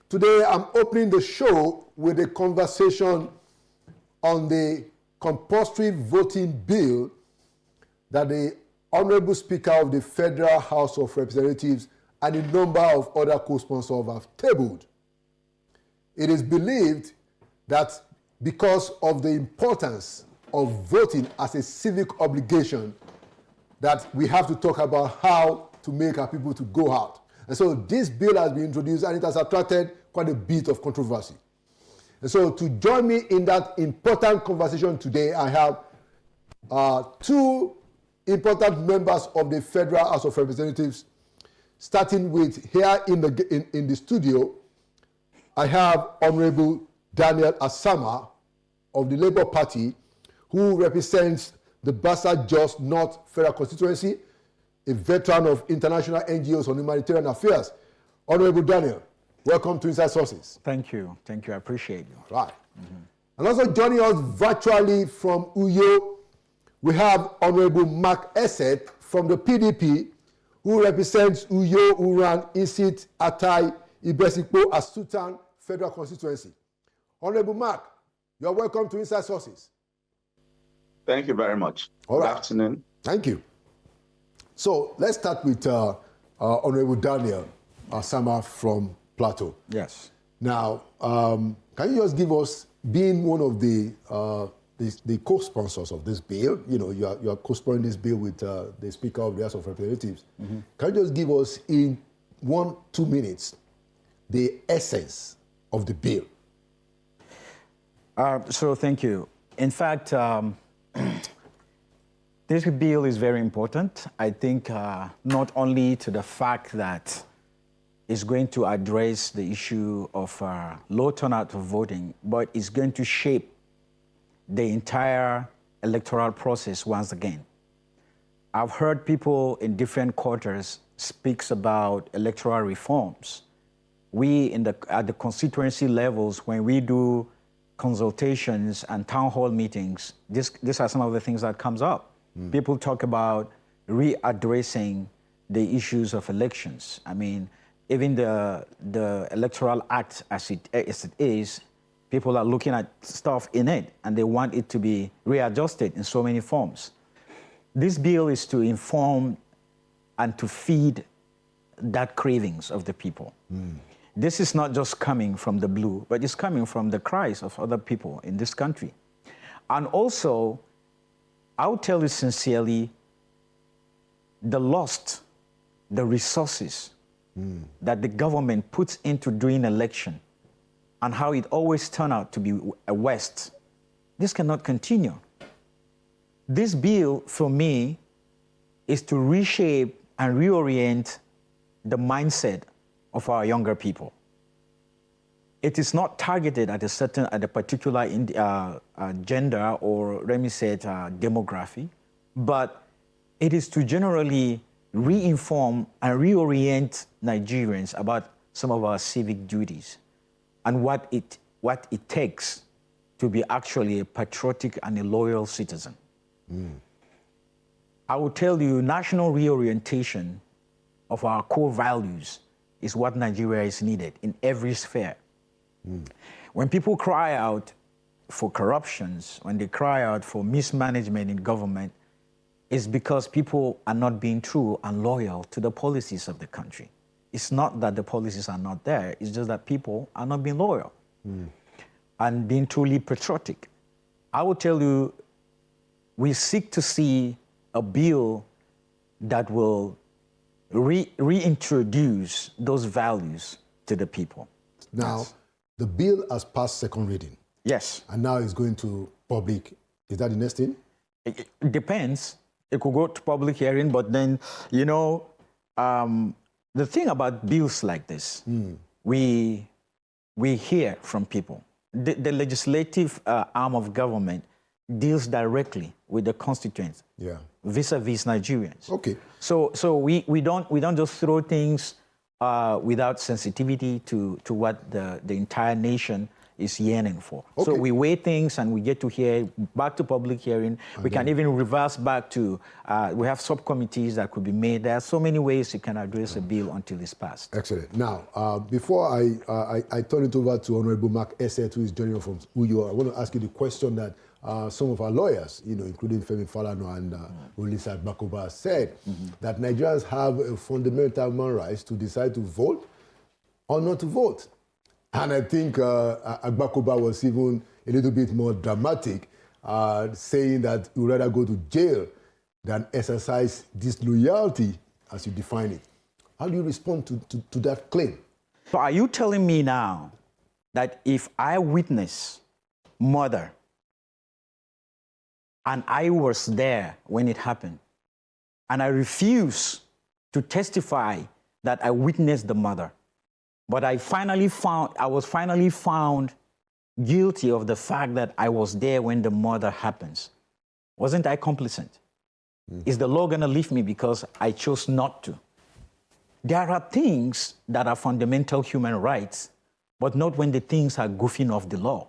Today, I'm opening the show with a conversation on the compulsory voting bill that the Honorable Speaker of the Federal House of Representatives and a number of other co-sponsors have tabled. It is believed that because of the importance of voting as a civic obligation, that we have to talk about how to make our people to go out. And so this bill has been introduced and it has attracted quite a bit of controversy. And so to join me in that important conversation today, I have two important members of the Federal House of Representatives, starting with here in the studio. I have Honorable Daniel Asama of the Labour Party, who represents the Bassa Jos North Federal Constituency, a veteran of international NGOs on humanitarian affairs. Honorable Daniel, welcome to Inside Sources. Thank you. Thank you. I appreciate you. Right. Mm-hmm. And also joining us virtually from Uyo, we have Honorable Mark Esset from the PDP, who represents Uyo, Uran, Isit, Atai, Ibesikpo, Asutan Federal Constituency. Honorable Mark, you are welcome to Inside Sources. Thank you very much. All right. Good afternoon. Thank you. So let's start with Honorable Daniel Asama from Plateau. Yes. Now, can you just give us, being one of the co-sponsors of this bill, you know, you are co-sponsoring this bill with the Speaker of the House of Representatives. Mm-hmm. Can you just give us in 1-2 minutes the essence of the bill? So thank you. In fact, this bill is very important. I think not only to the fact that it's going to address the issue of low turnout of voting, but it's going to shape the entire electoral process once again. I've heard people in different quarters speak about electoral reforms. We at the constituency levels, when we do consultations and town hall meetings, these are some of the things that comes up. People talk about readdressing the issues of elections. I mean, even the Electoral Act as it is, people are looking at stuff in it and they want it to be readjusted in so many forms. This bill is to inform and to feed that cravings of the people. This is not just coming from the blue, but it's coming from the cries of other people in this country. And also, I'll tell you sincerely, the resources that the government puts into doing election and how it always turns out to be a waste, this cannot continue. This bill, for me, is to reshape and reorient the mindset of our younger people. It is not targeted at a particular gender or, let me say, demography, but it is to generally re-inform and reorient Nigerians about some of our civic duties and what it takes to be actually a patriotic and a loyal citizen. I will tell you, national reorientation of our core values is what Nigeria is needed in every sphere. When people cry out for corruptions, when they cry out for mismanagement in government, it's because people are not being true and loyal to the policies of the country. It's not that the policies are not there, it's just that people are not being loyal and being truly patriotic. I will tell you, we seek to see a bill that will reintroduce those values to the people. Now, yes. The bill has passed second reading. Yes. And now it's going to public. Is that the next thing? It depends. It could go to public hearing, but then, you know, the thing about bills like this, we hear from people. The legislative arm of government deals directly with the constituents, vis-a-vis Nigerians. Okay. So we don't just throw things without sensitivity to what the entire nation is yearning for. Okay. So we weigh things and we get to hear back to public hearing. We can even reverse back to, we have subcommittees that could be made. There are so many ways you can address a bill until it's passed. Excellent. Now, before I turn it over to Honorable Mark Esset, who is joining us from Uyo, I want to ask you the question that some of our lawyers, including Femi Falana and Olisa Agbakoba, said that Nigerians have a fundamental human right to decide to vote or not to vote. And I think Agbakoba was even a little bit more dramatic, saying that he would rather go to jail than exercise disloyalty, as you define it. How do you respond to that claim? So are you telling me now that if I witness murder and I was there when it happened, and I refuse to testify that I witnessed the murder, but I was finally found guilty of the fact that I was there when the murder happens, wasn't I complicit? Is the law going to leave me because I chose not to? There are things that are fundamental human rights, but not when the things are goofing off the law.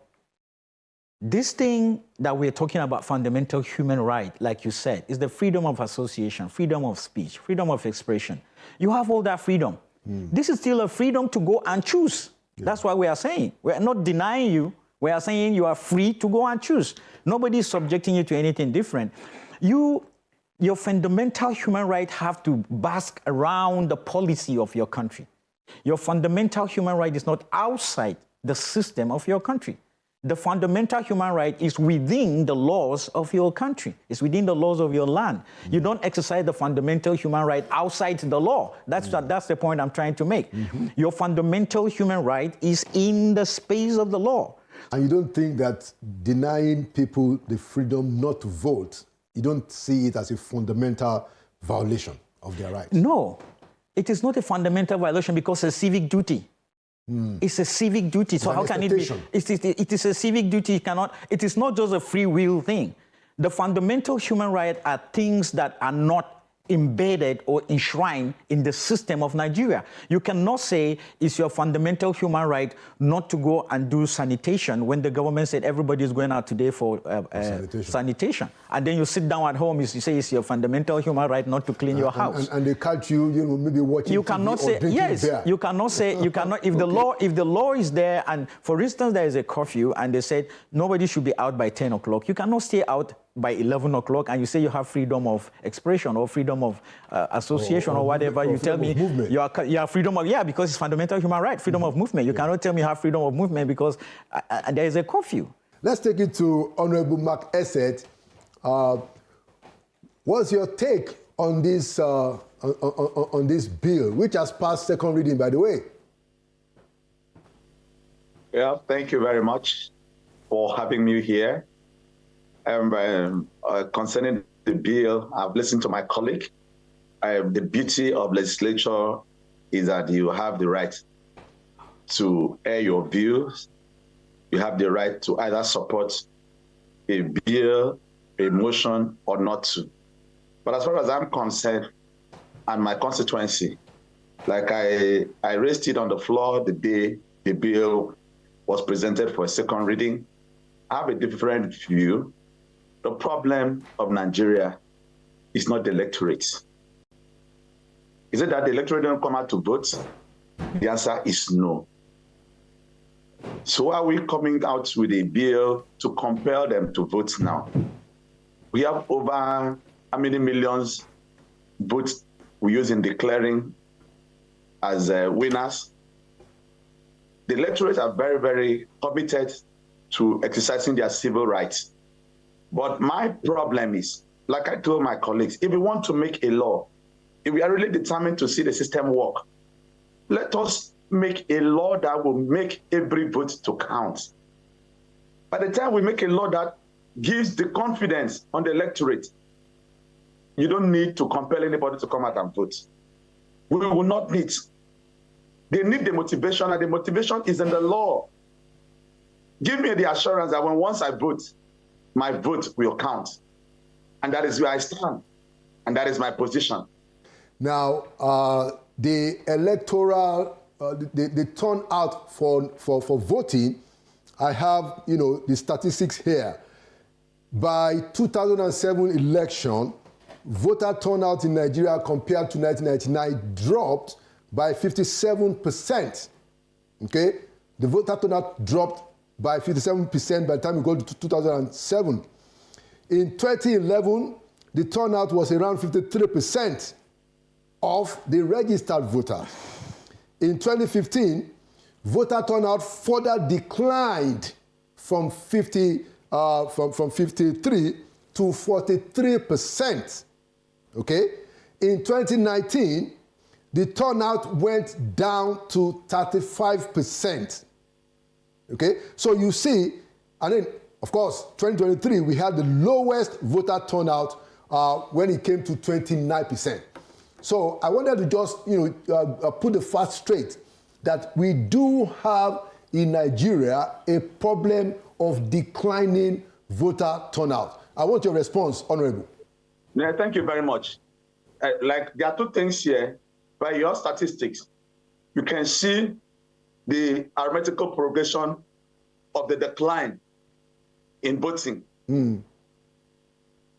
This thing that we're talking about, fundamental human right, like you said, is the freedom of association, freedom of speech, freedom of expression. You have all that freedom. This is still a freedom to go and choose. That's what we are saying. We are not denying you. We are saying you are free to go and choose. Nobody is subjecting you to anything different. Your fundamental human rights have to bask around the policy of your country. Your fundamental human right is not outside the system of your country. The fundamental human right is within the laws of your country. It's within the laws of your land. You don't exercise the fundamental human right outside the law. That's the point I'm trying to make. Your fundamental human right is in the space of the law. And you don't think that denying people the freedom not to vote, you don't see it as a fundamental violation of their rights? No, it is not a fundamental violation because it's a civic duty. It's a civic duty. So how can it be? It is a civic duty. It is not just a free will thing. The fundamental human rights are things that are not embedded or enshrined in the system of Nigeria. You cannot say it's your fundamental human right not to go and do sanitation when the government said everybody is going out today for sanitation. And then you sit down at home, you say it's your fundamental human right not to clean your house. And they catch you, maybe watching you TV cannot say, yes, beer. you cannot say, you cannot, if the law is there, and for instance, there is a curfew and they said nobody should be out by 10 o'clock, you cannot stay out by 11 o'clock and you say you have freedom of expression or freedom of association or whatever. You tell me you have freedom of, because it's fundamental human right, freedom of movement. You cannot tell me you have freedom of movement because there is a curfew. Let's take it to Honorable Mark Esset. What's your take on this on this bill, which has passed second reading, by the way? Yeah, thank you very much for having me here. Concerning the bill, I've listened to my colleague. The beauty of legislature is that you have the right to air your views. You have the right to either support a bill, a motion, or not to. But as far as I'm concerned, and my constituency, like I raised it on the floor the day the bill was presented for a second reading, I have a different view. The problem of Nigeria is not the electorate. Is it that the electorate don't come out to vote? The answer is no. So are we coming out with a bill to compel them to vote now? We have over how many millions votes we use in declaring as winners. The electorate are very, very committed to exercising their civil rights. But my problem is, like I told my colleagues, if we want to make a law, if we are really determined to see the system work, let us make a law that will make every vote to count. By the time we make a law that gives the confidence on the electorate, you don't need to compel anybody to come out and vote. We will not need. They need the motivation, and the motivation is in the law. Give me the assurance that once I vote, my vote will count. And that is where I stand. And that is my position. Now, the electoral, the turnout for voting I have, the statistics here. By 2007 election, voter turnout in Nigeria compared to 1999 dropped by 57%. Okay? The voter turnout dropped by 57% by the time we go to 2007. In 2011, the turnout was around 53% of the registered voters. In 2015, voter turnout further declined from 53 to 43%. Okay? In 2019, the turnout went down to 35%. Okay? So you see, and then, of course, 2023, we had the lowest voter turnout when it came to 29%. So I wanted to just, put the facts straight that we do have in Nigeria a problem of declining voter turnout. I want your response, Honorable. Yeah, thank you very much. There are two things here. By your statistics, you can see the arithmetical progression of the decline in voting. In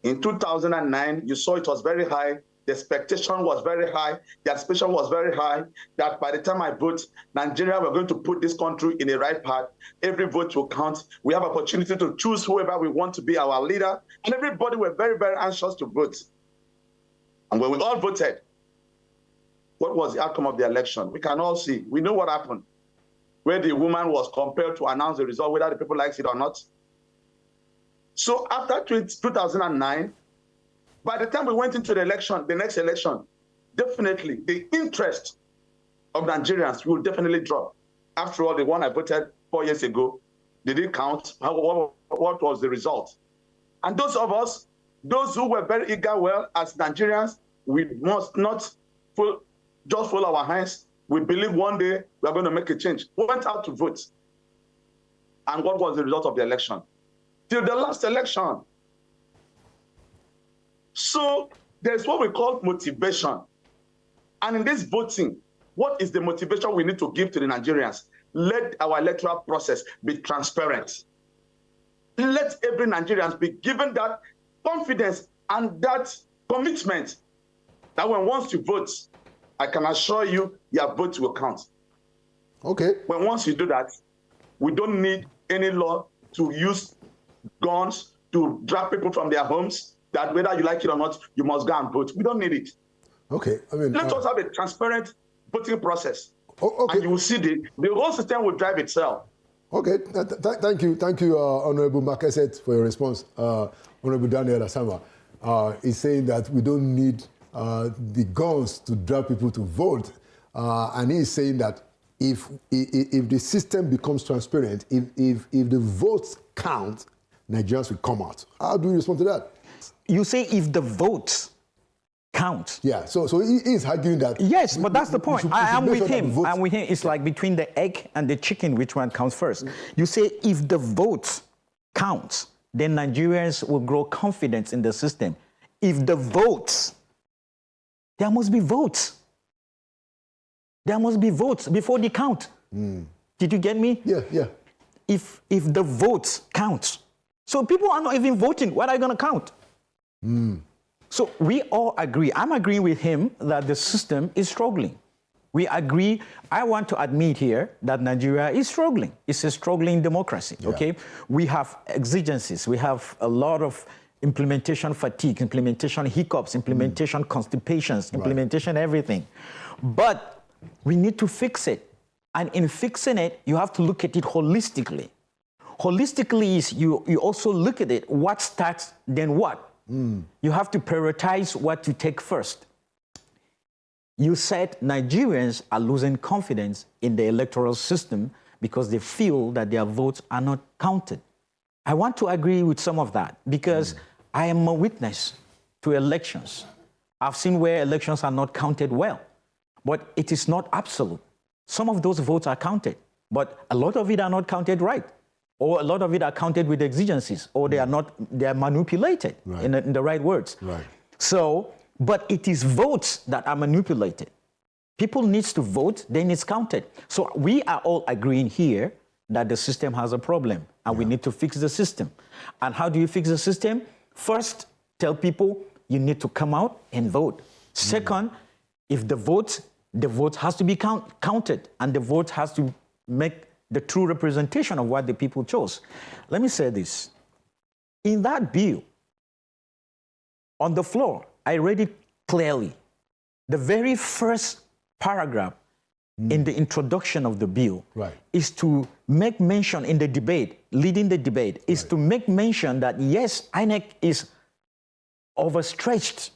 2009, you saw it was very high. The expectation was very high. The anticipation was very high that by the time I vote, Nigeria, we're going to put this country in the right path. Every vote will count. We have opportunity to choose whoever we want to be our leader. And everybody were very, very anxious to vote. And when we all voted, what was the outcome of the election? We can all see. We know what happened. Where the woman was compelled to announce the result, whether the people liked it or not. So after 2009, by the time we went into the election, the next election, definitely the interest of Nigerians will definitely drop. After all, the one I voted 4 years ago, did it count? What was the result? And those of us, those who were very eager, well, as Nigerians, we must not just fold our hands. We believe one day we are going to make a change. We went out to vote. And what was the result of the election? Till the last election. So there's what we call motivation. And in this voting, what is the motivation we need to give to the Nigerians? Let our electoral process be transparent. Let every Nigerian be given that confidence and that commitment that when once you vote, I can assure you, your vote will count. Okay. When once you do that, we don't need any law to use guns to drag people from their homes, that whether you like it or not, you must go and vote. We don't need it. Okay. Let us have a transparent voting process. Okay. And you will see the whole system will drive itself. Okay. Thank you, Honorable Marqueset, for your response. Honorable Daniel Asama is saying that we don't need the guns to drive people to vote. And he's saying that if the system becomes transparent, if the votes count, Nigerians will come out. How do you respond to that? You say if the votes count. Yeah, so he is arguing that. Yes, but that's the point. I'm with him. I'm with him. It's like between the egg and the chicken, which one counts first? You say if the votes count, then Nigerians will grow confidence in the system. If the votes, there must be votes. There must be votes before the count. Did you get me? Yeah. If the votes count. So people are not even voting. What are you going to count? So we all agree. I'm agreeing with him that the system is struggling. We agree. I want to admit here that Nigeria is struggling. It's a struggling democracy, okay? We have exigencies. We have a lot of implementation fatigue, implementation hiccups, implementation constipations, implementation everything. But we need to fix it. And in fixing it, you have to look at it holistically. Holistically is you also look at it, what starts, then what? You have to prioritize what to take first. You said Nigerians are losing confidence in the electoral system because they feel that their votes are not counted. I want to agree with some of that because I am a witness to elections. I've seen where elections are not counted well, but it is not absolute. Some of those votes are counted, but a lot of it are not counted right. Or a lot of it are counted with exigencies, or they are manipulated in the right words. Right. So, but it is votes that are manipulated. People need to vote, then it's counted. So we are all agreeing here that the system has a problem and we need to fix the system. And how do you fix the system? First, tell people you need to come out and vote. Second, if the vote has to be counted, and the vote has to make the true representation of what the people chose. Let me say this. In that bill, on the floor, I read it clearly. The very first paragraph in the introduction of the bill is to make mention in the debate, leading the debate, is to make mention that, yes, INEC is overstretched.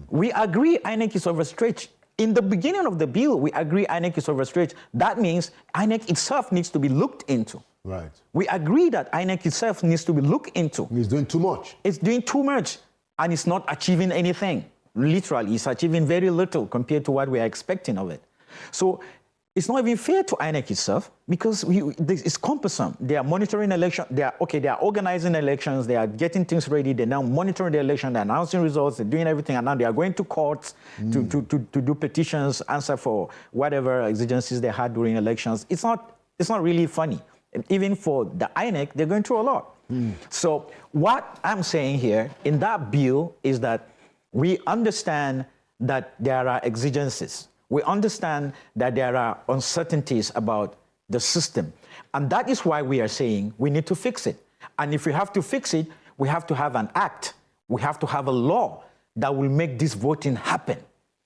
We agree INEC is overstretched. In the beginning of the bill, we agree INEC is overstretched. That means INEC itself needs to be looked into. Right. We agree that INEC itself needs to be looked into. It's doing too much. It's doing too much, and it's not achieving anything. Literally, it's achieving very little compared to what we are expecting of it. So it's not even fair to INEC itself, because it's cumbersome. They are monitoring elections. They are organizing elections. They are getting things ready. They're now monitoring the election. They're announcing results. They're doing everything. And now they are going to courts to do petitions, answer for whatever exigencies they had during elections. It's not really funny. Even for the INEC, they're going through a lot. So what I'm saying here in that bill is that we understand that there are exigencies. We understand that there are uncertainties about the system. And that is why we are saying we need to fix it. And if we have to fix it, we have to have an act. We have to have a law that will make this voting happen.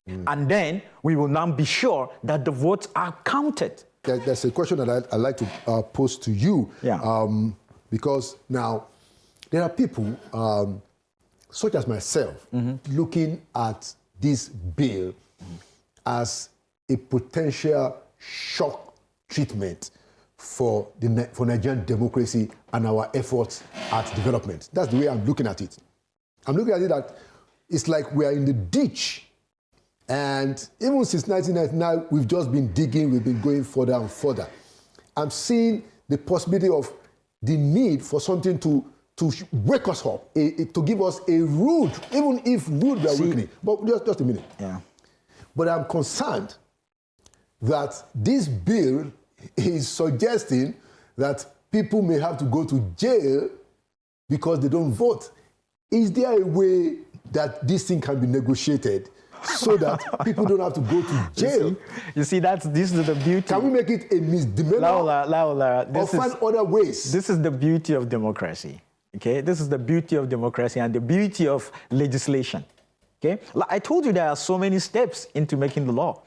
And then we will now be sure that the votes are counted. There's a question that I'd like to pose to you. Because now there are people, such as myself, looking at this bill as a potential shock treatment for Nigerian democracy and our efforts at development. That's the way I'm looking at it. I'm looking at it that it's like we are in the ditch, and even since 1999, we've just been digging, we've been going further and further. I'm seeing the possibility of the need for something to wake us up, to give us a root, even if root we are weakening. But just a minute. But I'm concerned that this bill is suggesting that people may have to go to jail because they don't vote. Is there a way that this thing can be negotiated so that people don't have to go to jail? You see, this is the beauty. Can we make it a misdemeanor? Laola, or find other ways? This is the beauty of democracy. Okay, this is the beauty of democracy and the beauty of legislation. Okay, I told you there are so many steps into making the law.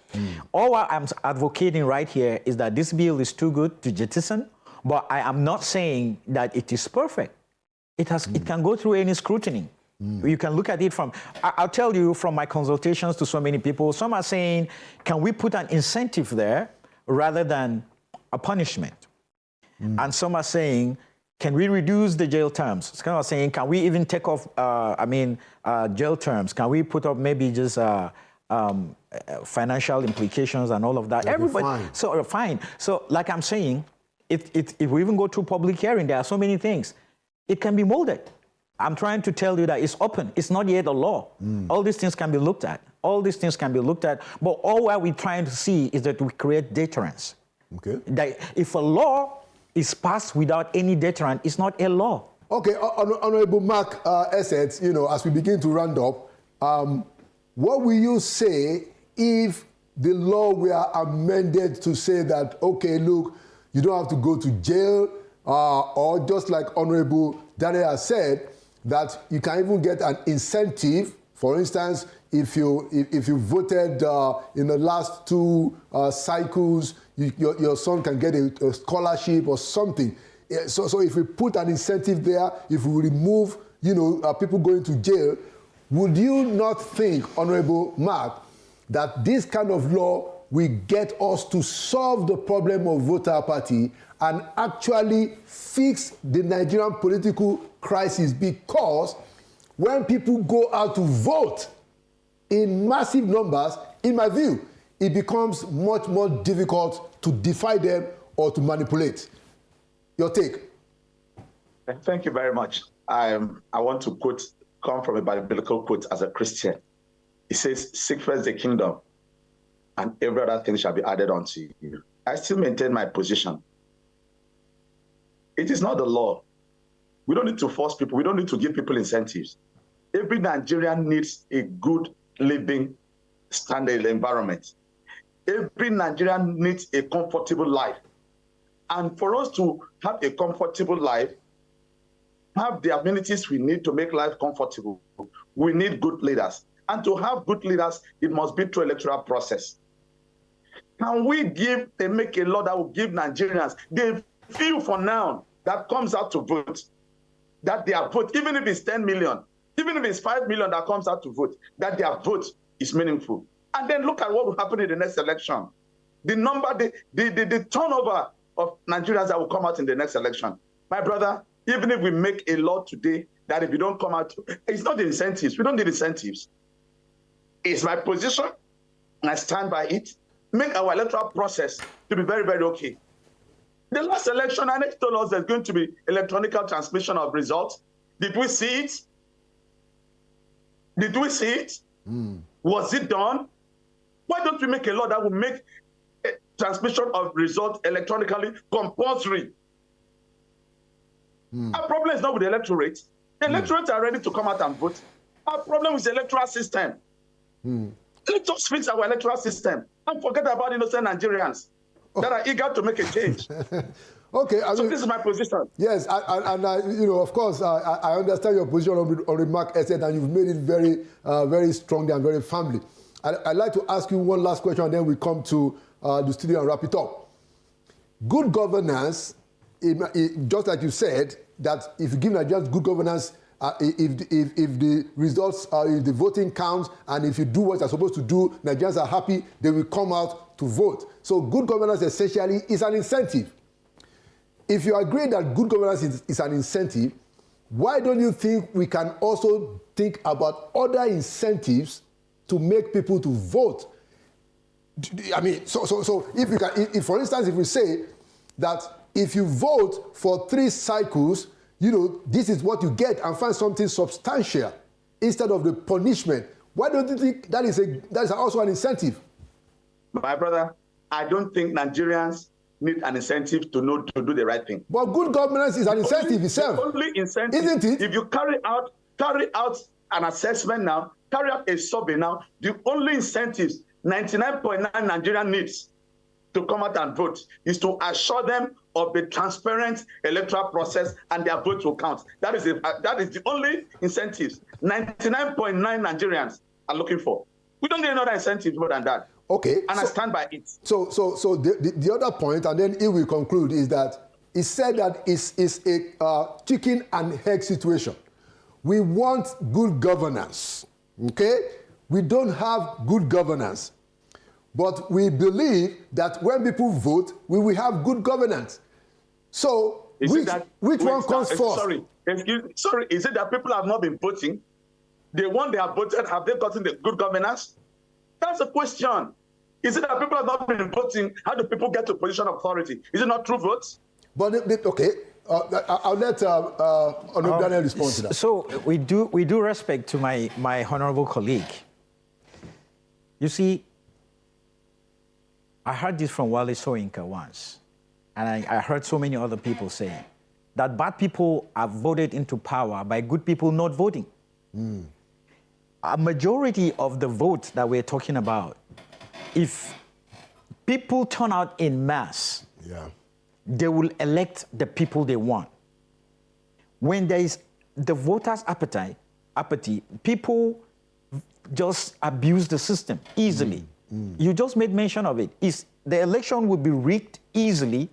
All I'm advocating right here is that this bill is too good to jettison, but I am not saying that it is perfect. It can go through any scrutiny. You can look at it from, I'll tell you from my consultations to so many people, some are saying, can we put an incentive there rather than a punishment? And some are saying, can we reduce the jail terms? Some are saying, can we even take off, jail terms? Can we put up maybe just financial implications and all of that? Everybody, fine. So like I'm saying, if we even go through public hearing, there are so many things. It can be molded. I'm trying to tell you that it's open. It's not yet a law. All these things can be looked at. But all what we're trying to see is that we create deterrence. Okay. That if a law is passed without any deterrent, it's not a law. Okay, Honorable Mark Essence, as we begin to round up, what will you say if the law were amended to say that, okay, look, you don't have to go to jail, or just like Honorable Daniel has said, that you can even get an incentive. For instance, if you voted in the last 2 cycles, your son can get a scholarship or something. So if we put an incentive there, if we remove people going to jail, would you not think, Honorable Mark, that this kind of law will get us to solve the problem of voter apathy and actually fix the Nigerian political crisis? Because when people go out to vote in massive numbers, in my view, it becomes much more difficult to defy them or to manipulate. Your take? Thank you very much. I want to come from a biblical quote as a Christian. It says, seek first the kingdom, and every other thing shall be added unto you. I still maintain my position It is not the law. We don't need to force people. We don't need to give people incentives. Every Nigerian needs a good living standard environment. Every Nigerian needs a comfortable life. And for us to have a comfortable life, have the amenities we need to make life comfortable, we need good leaders. And to have good leaders, it must be through electoral process. Can we make a law that will give Nigerians the few for now that comes out to vote, that their vote, even if it's 10 million, even if it's 5 million that comes out to vote, that their vote is meaningful. And then look at what will happen in the next election. The number, the turnover of Nigerians that will come out in the next election. My brother, even if we make a law today that if you don't come out, it's not the incentives. We don't need incentives. It's my position, and I stand by it. Make our electoral process to be very, very okay. The last election, INEC told us there's going to be electronic transmission of results. Did we see it? Did we see it? Was it done? Why don't we make a law that will make transmission of results electronically compulsory? Our problem is not with the electorate. The electorate are ready to come out and vote. Our problem is the electoral system. Let's just fix our electoral system and forget about innocent Nigerians that are eager to make a change. Okay, so this is my position. Yes, and of course, I understand your position on the Mark Estate, and you've made it very, very strongly and very firmly. I'd like to ask you one last question, and then we come to the studio and wrap it up. Good governance, just like you said, that if you give Nigerians good governance, if the results, if the voting counts, and if you do what you're supposed to do, Nigerians are happy, they will come out to vote. So good governance essentially is an incentive. If you agree that good governance is an incentive, why don't you think we can also think about other incentives to make people to vote? I mean, so if you can, if for instance, if we say that if you vote for 3 cycles, this is what you get, and find something substantial instead of the punishment. Why don't you think that is also an incentive? My brother, I don't think Nigerians need an incentive to do the right thing. But good governance is an incentive itself. Only incentive, isn't it? If you carry out an assessment now, carry out a survey now, the only incentives 99.9 Nigerian needs to come out and vote is to assure them of the transparent electoral process, and their votes will count. That is the only incentives 99.9 Nigerians are looking for. We don't need another incentive more than that. Okay. And I stand by it. So the other point, and then it will conclude, is that it said that it's a chicken and egg situation. We want good governance, okay? We don't have good governance. But we believe that when people vote, we will have good governance. So which one comes first? Sorry, is it that people have not been voting? The one they have voted, have they gotten the good governance? That's the question. Is it that people have not been voting? How do people get to a position of authority? Is it not true votes? But okay, I'll let Honorable Daniel respond to that. So we do respect to my honorable colleague. You see, I heard this from Wale Soyinka once, and I heard so many other people saying that bad people are voted into power by good people not voting. A majority of the vote that we're talking about, if people turn out in mass, they will elect the people they want. When there is the voters' apathy, people just abuse the system easily. You just made mention of it. The election will be rigged easily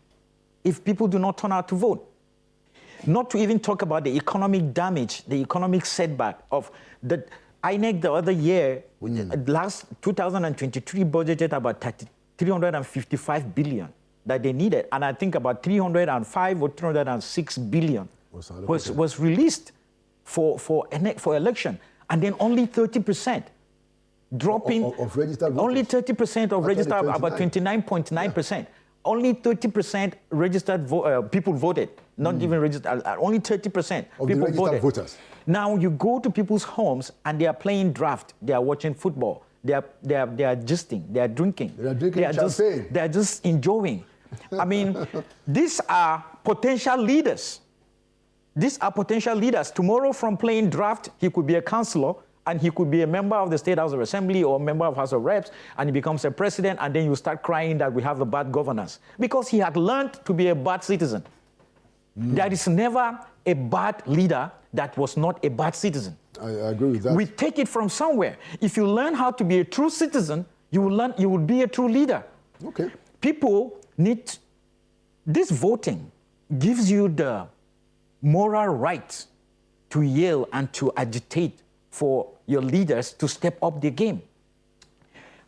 if people do not turn out to vote. Not to even talk about the economic damage, the economic setback of the INEC the other year, last 2023 budgeted about 355 billion that they needed. And I think about 305 or 306 billion was released for election. And then only 30%. Dropping of registered voters. Only 30% of registered, about 29.9%. Only 30% registered people voted, not even registered. Only 30% of people the voted. Voters. Now you go to people's homes and they are playing draft. They are watching football. They are gisting. They are drinking. They are drinking champagne. They are just enjoying. I mean, these are potential leaders. These are potential leaders. Tomorrow, from playing draft, he could be a councillor, and he could be a member of the State House of Assembly or a member of House of Reps, and he becomes a president, and then you start crying that we have a bad governance. Because he had learned to be a bad citizen. There is never a bad leader that was not a bad citizen. I agree with that. We take it from somewhere. If you learn how to be a true citizen, you will be a true leader. Okay. People need, this voting gives you the moral right to yell and to agitate for your leaders to step up their game.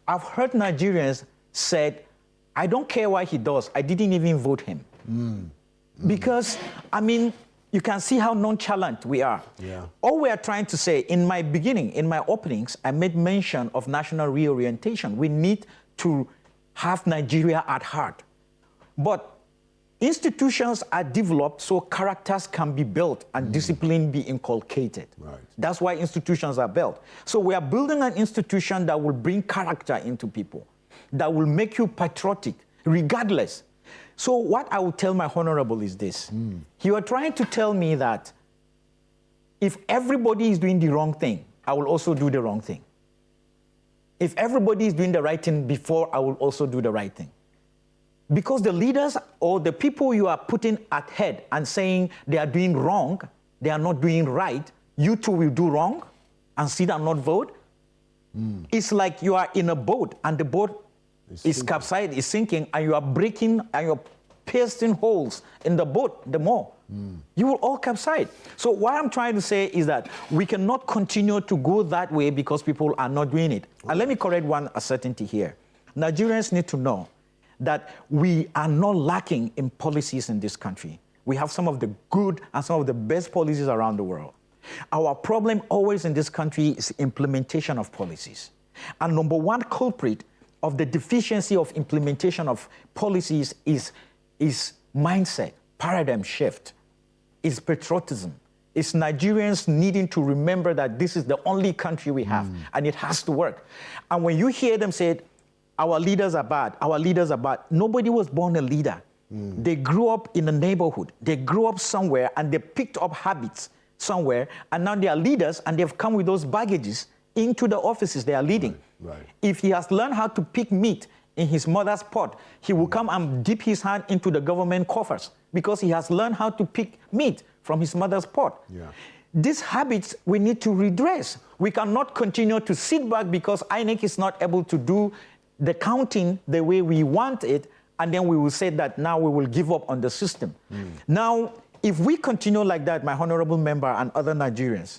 I've heard Nigerians said, I don't care what he does, I didn't even vote him. Because, I mean, you can see how nonchalant we are. Yeah. All we are trying to say, in my beginning, in my openings, I made mention of national reorientation. We need to have Nigeria at heart. But institutions are developed so characters can be built and discipline be inculcated. Right. That's why institutions are built. So we are building an institution that will bring character into people, that will make you patriotic, regardless. So what I will tell my honorable is this. You are trying to tell me that if everybody is doing the wrong thing, I will also do the wrong thing. If everybody is doing the right thing before, I will also do the right thing. Because the leaders or the people you are putting at head and saying they are doing wrong, they are not doing right, you too will do wrong and sit and not vote. It's like you are in a boat and the boat is capsized, is sinking, and you are breaking and you're piercing holes in the boat the more. You will all capsize. So what I'm trying to say is that we cannot continue to go that way because people are not doing it. And let me correct one uncertainty here. Nigerians need to know that we are not lacking in policies in this country. We have some of the good and some of the best policies around the world. Our problem always in this country is implementation of policies. And number one culprit of the deficiency of implementation of policies is mindset, paradigm shift, is patriotism. It's Nigerians needing to remember that this is the only country we have and it has to work. And when you hear them say, our leaders are bad, our leaders are bad, nobody was born a leader. They grew up in a neighborhood. They grew up somewhere and they picked up habits somewhere, and now they are leaders and they've come with those baggages into the offices they are leading. Right. If he has learned how to pick meat in his mother's pot, he will come and dip his hand into the government coffers because he has learned how to pick meat from his mother's pot. Yeah. These habits we need to redress. We cannot continue to sit back because INEC is not able to do the counting the way we want it, and then we will say that now we will give up on the system. Now, if we continue like that, my honorable member and other Nigerians,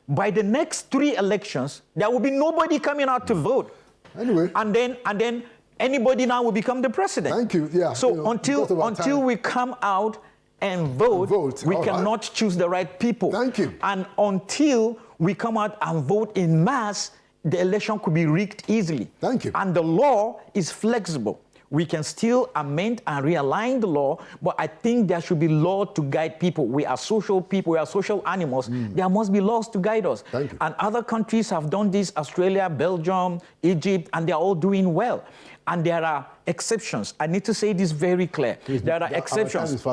by the next 3 elections, there will be nobody coming out to vote. Anyway. And then anybody now will become the president. Thank you. Yeah. So until we come out and vote, we cannot choose the right people. Thank you. And until we come out and vote in mass, the election could be rigged easily. Thank you. And the law is flexible. We can still amend and realign the law, but I think there should be law to guide people. We are social people, we are social animals. There must be laws to guide us. Thank you. And other countries have done this, Australia, Belgium, Egypt, and they're all doing well. And there are exceptions. I need to say this very clear. There are exceptions.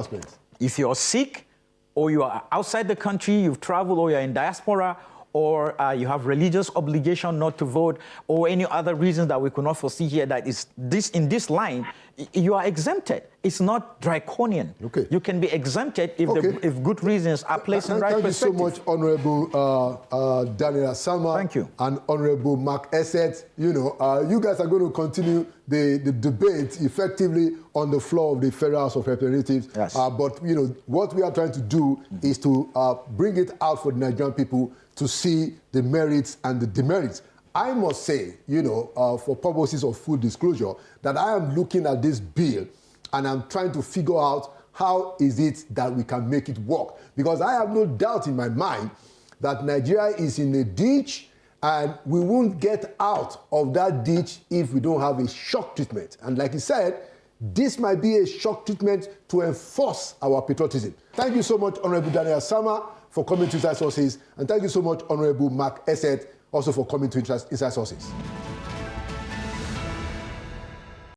If you're sick, or you are outside the country, you've traveled, or you're in diaspora, or you have religious obligation not to vote, or any other reasons that we could not foresee here, that is this in this line, you are exempted. It's not draconian. Okay. You can be exempted if good reasons are placed in right perspective. Thank you so much, Honorable Daniel Asama. Thank you. And Honorable Mark Esset. You know, you guys are going to continue the debate effectively on the floor of the Federal House of Representatives. Yes. But, you know, what we are trying to do is to bring it out for the Nigerian people to see the merits and the demerits. I must say, you know, for purposes of full disclosure, that I am looking at this bill and I'm trying to figure out how is it that we can make it work. Because I have no doubt in my mind that Nigeria is in a ditch and we won't get out of that ditch if we don't have a shock treatment. And like you said, this might be a shock treatment to enforce our patriotism. Thank you so much, Honorable Daniel Asama, for coming to Inside Sources. And thank you so much, Honorable Mark Esset, also for coming to Inside Sources.